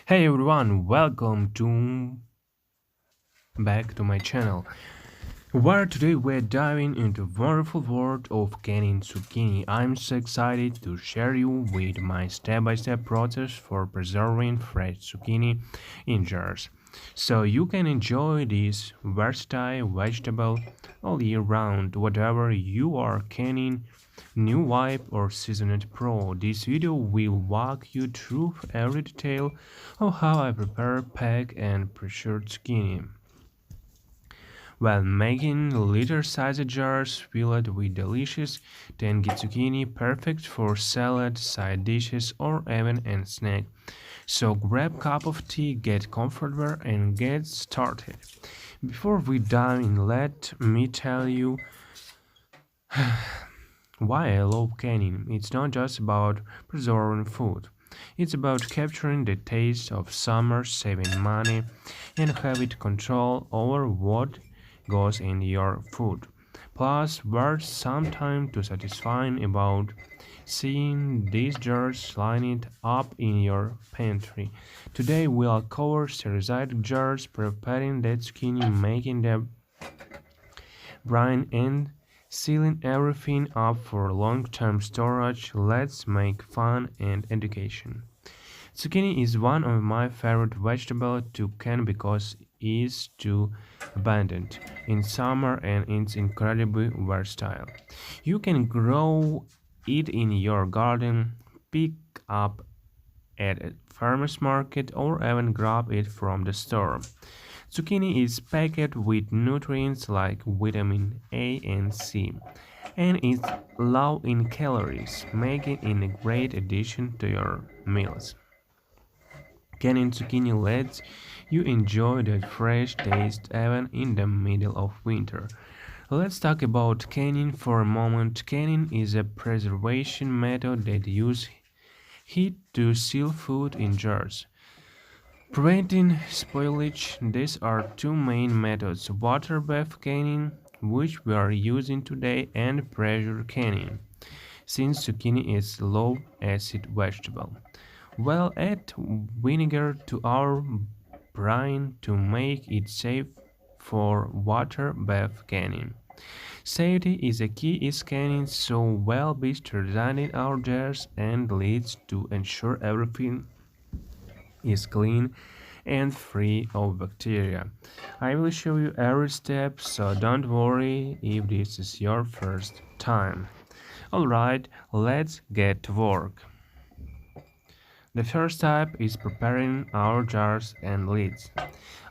Hey everyone, welcome to back to my channel. Where today we're diving into the wonderful world of canning zucchini. I'm so excited to share you with my step-by-step process for preserving fresh zucchini in jars, so you can enjoy this versatile vegetable all year round, whatever you are canning. New wipe or seasoned pro. This video will walk you through every detail of how I prepare, pack, and pressure zucchini while making liter-sized jars filled with delicious tangy zucchini, perfect for salad, side dishes, or even a snack. So grab a cup of tea, get comfortable, and get started. Before we dive in, let me tell you why I love canning. It's not just about preserving food. It's about capturing the taste of summer, saving money, and having control over what goes in your food. Plus, there's something to satisfying about seeing these jars lined up in your pantry. Today we'll cover sterilized jars, preparing the zucchini, making them brine, and sealing everything up for long-term storage. Let's make fun and education. Zucchini is one of my favorite vegetables to can because it's too abundant in summer and it's incredibly versatile. You can grow it in your garden, pick up at a farmer's market, or even grab it from the store. Zucchini is packed with nutrients like vitamin A and C, and is low in calories, making it a great addition to your meals. Canning zucchini lets you enjoy that fresh taste even in the middle of winter. Let's talk about canning for a moment. Canning is a preservation method that uses heat to seal food in jars. Preventing spoilage. These are two main methods: water bath canning, which we are using today, and pressure canning, since zucchini is low acid vegetable. We'll add vinegar to our brine to make it safe for water bath canning. Safety is a key in canning, so we'll be sterilizing our jars and lids to ensure everything is clean and free of bacteria. I will show you every step, so don't worry if this is your first time. Alright, let's get to work. The first step is preparing our jars and lids.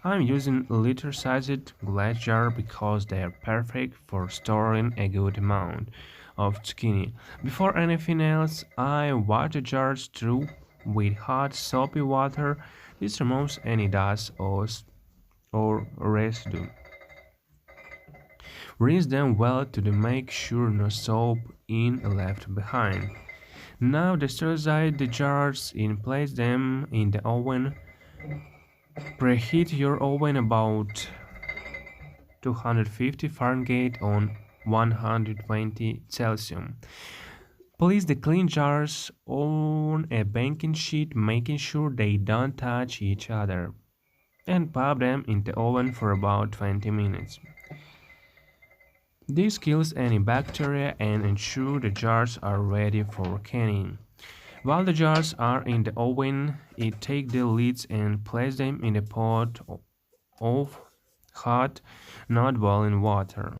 I'm using liter-sized glass jar because they are perfect for storing a good amount of zucchini. Before anything else, I wash the jars through with hot soapy water. This removes any dust or residue. Rinse them well to make sure no soap is left behind. Now sterilize the jars and place them in the oven. Preheat your oven about 250 Fahrenheit on 120 Celsius. Place the clean jars on a baking sheet, making sure they don't touch each other, and pop them in the oven for about 20 minutes. This kills any bacteria and ensures the jars are ready for canning. While the jars are in the oven, take the lids and place them in a pot of hot, not boiling water.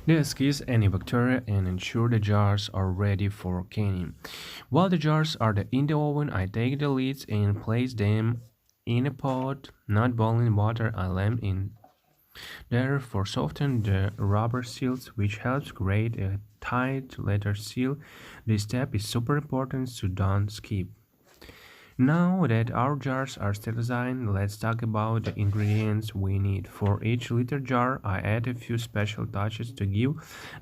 This kills any bacteria and ensure the jars are ready for canning. While the jars are in the oven, I take the lids and place them in a pot, not boiling water. I left in there for soften the rubber seals, which helps create a tight letter seal. This step is super important, so don't skip. Now that our jars are sterilized, let's talk about the ingredients we need. For each liter jar, I add a few special touches to give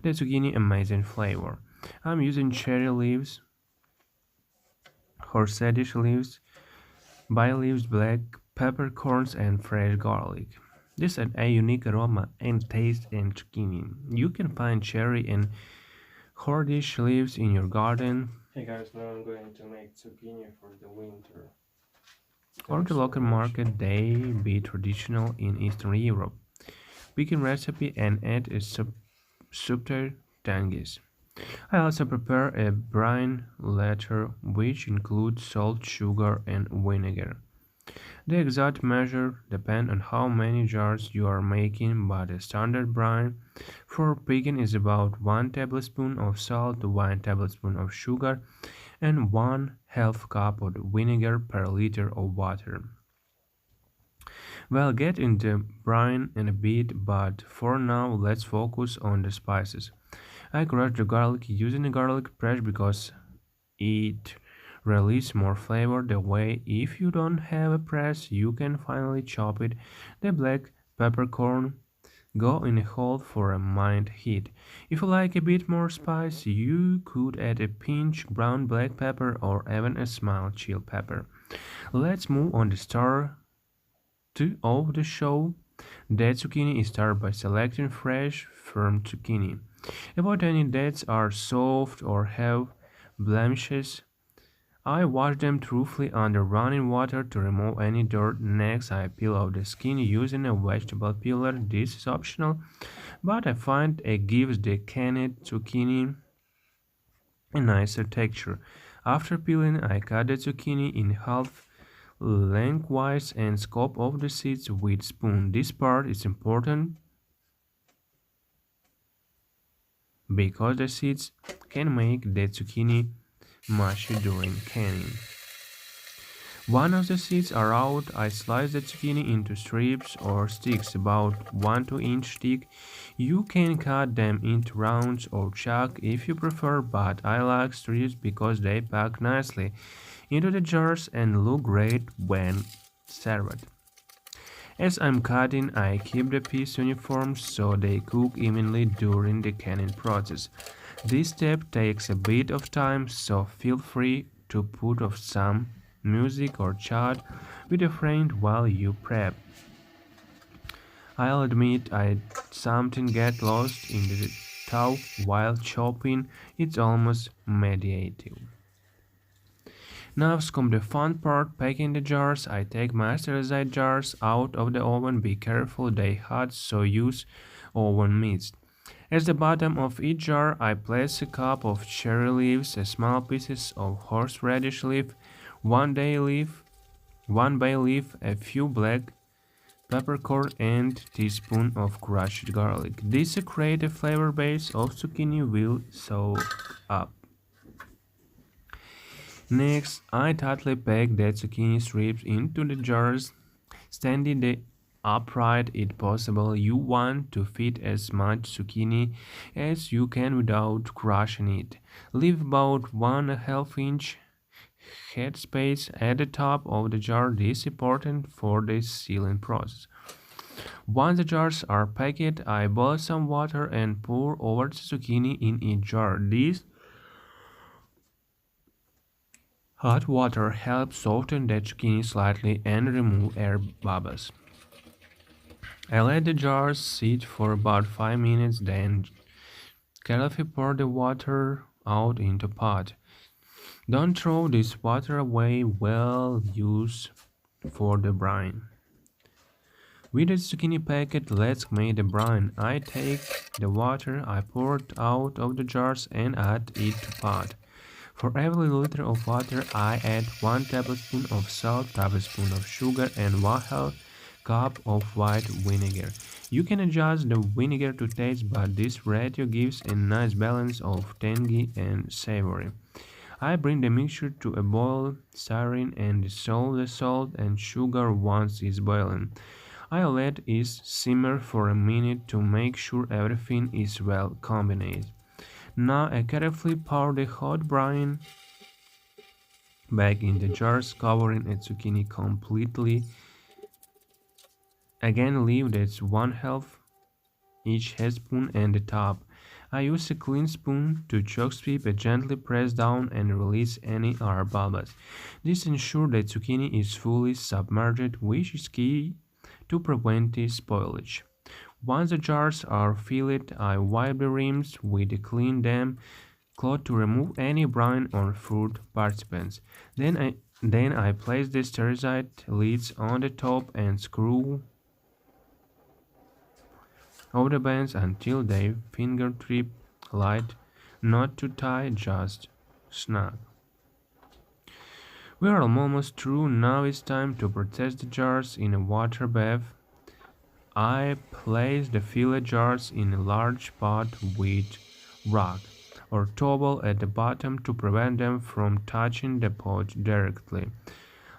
the zucchini amazing flavor. I'm using cherry leaves, horseradish leaves, bay leaves, black peppercorns, and fresh garlic. This adds a unique aroma and taste in zucchini. You can find cherry and horseradish leaves in your garden. Hey guys, now I'm going to make zucchini for the winter. Or the Thanks for local watching. market they be traditional in Eastern Europe. Pick a recipe and add a subtle tangies. I also prepare a brine later which includes salt, sugar and vinegar. The exact measure depends on how many jars you are making, but a standard brine for picking is about 1 tablespoon of salt, 1 tablespoon of sugar, and 1 half cup of vinegar per liter of water. We'll get into brine in a bit, but for now let's focus on the spices. I crush the garlic using a garlic press because it releases more flavor that way. If you don't have a press, you can finally chop it. The black peppercorn go in a hole for a mild heat. If you like a bit more spice, you could add a pinch brown black pepper or even a small chill pepper. Let's move on the star two of the show. Dead zucchini is started by selecting fresh, firm zucchini. Avoid any that are soft or have blemishes. I wash them thoroughly under running water to remove any dirt. Next, I peel off the skin using a vegetable peeler. This is optional, but I find it gives the canned zucchini a nicer texture. After peeling, I cut the zucchini in half lengthwise and scoop off the seeds with spoon. This part is important because the seeds can make the zucchini mushy during canning. Once the seeds are out, I slice the zucchini into strips or sticks about 1 to inch thick. You can cut them into rounds or chuck if you prefer, but I like strips because they pack nicely into the jars and look great when served. As I'm cutting, I keep the pieces uniform so they cook evenly during the canning process. This step takes a bit of time, so feel free to put off some music or chat with a friend while you prep. I'll admit I something get lost in the thought while chopping. It's almost meditative. Now comes the fun part, packing the jars. I take my sterilized jars out of the oven. Be careful they hot, so use oven mitts. At the bottom of each jar, I place a cup of cherry leaves, small pieces of horseradish leaf, one bay leaf, a few black peppercorn, and teaspoon of crushed garlic. This creates a flavor base of zucchini will soak up. Next, I tightly pack the zucchini strips into the jars, standing the upright if possible. You want to fit as much zucchini as you can without crushing it. Leave about 1/2 inch headspace at the top of the jar. This is important for the sealing process. Once the jars are packed, I boil some water and pour over the zucchini in each jar. This hot water helps soften the zucchini slightly and remove air bubbles. I let the jars sit for about 5 minutes, then carefully pour the water out into pot. Don't throw this water away, well used for the brine. With the zucchini packet, let's make the brine. I take the water I poured out of the jars and add it to pot. For every liter of water, I add 1 tablespoon of salt, tablespoon of sugar, and 1/2 cup of white vinegar. You can adjust the vinegar to taste, but this ratio gives a nice balance of tangy and savory. I bring the mixture to a boil, stirring and dissolve the salt and sugar once it's boiling. I let it simmer for a minute to make sure everything is well combined. Now I carefully pour the hot brine back in the jars, covering a zucchini completely. Again, leave that 1/2 each headspoon and the top. I use a clean spoon to choke sweep and gently press down and release any air bubbles. This ensures that zucchini is fully submerged, which is key to prevent the spoilage. Once the jars are filled, I wipe the rims with a clean damp cloth to remove any brine or fruit participants. Then I place the sterilized lids on the top and screw over the bands until they fingertip light, not too tight, just snug. We are almost through. Now it's time to protect the jars in a water bath. I place the fillet jars in a large pot with rag or towel at the bottom to prevent them from touching the pot directly.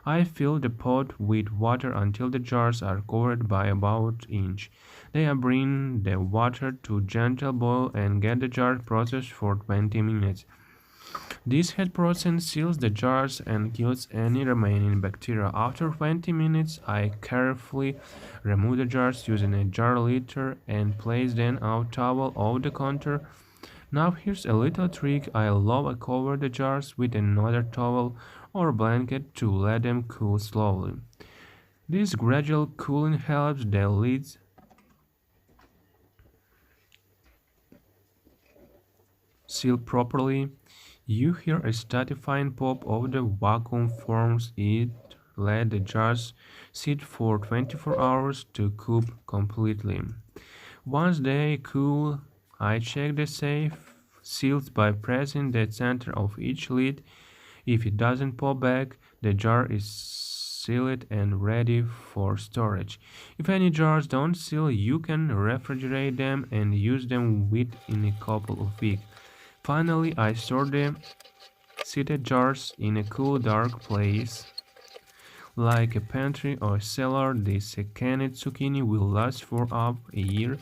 I fill the pot with water until the jars are covered by about inch. Then I bring the water to gentle boil and get the jar processed for 20 minutes. This heat process seals the jars and kills any remaining bacteria. After 20 minutes, I carefully remove the jars using a jar liter and place them out towel over the counter. Now here's a little trick. I love to cover the jars with another towel or blanket to let them cool slowly. This gradual cooling helps the lids seal properly. You hear a satisfying pop of the vacuum forms it. Let the jars sit for 24 hours to cool completely. Once they cool, I check the safe seals by pressing the center of each lid. If it doesn't pop back, the jar is sealed and ready for storage. If any jars don't seal, you can refrigerate them and use them within a couple of weeks. Finally, I store the seated jars in a cool, dark place like a pantry or cellar. This canned zucchini will last for up a year.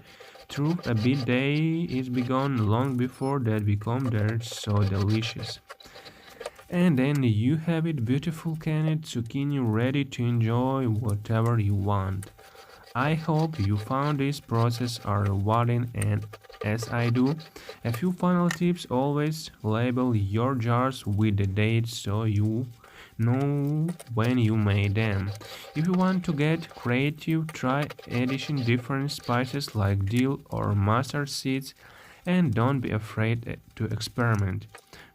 Through a bit day is begun long before that become they're so delicious. And then you have it beautiful canned zucchini ready to enjoy whatever you want. I hope you found this process are rewarding and as I do, a few final tips: always label your jars with the date so you know when you made them. If you want to get creative, try adding different spices like dill or mustard seeds and don't be afraid to experiment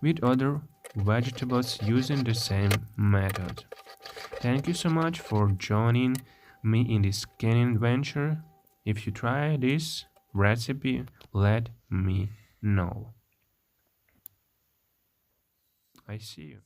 with other vegetables using the same method. Thank you so much for joining me in this canning adventure. If you try this recipe, let me know. I see you.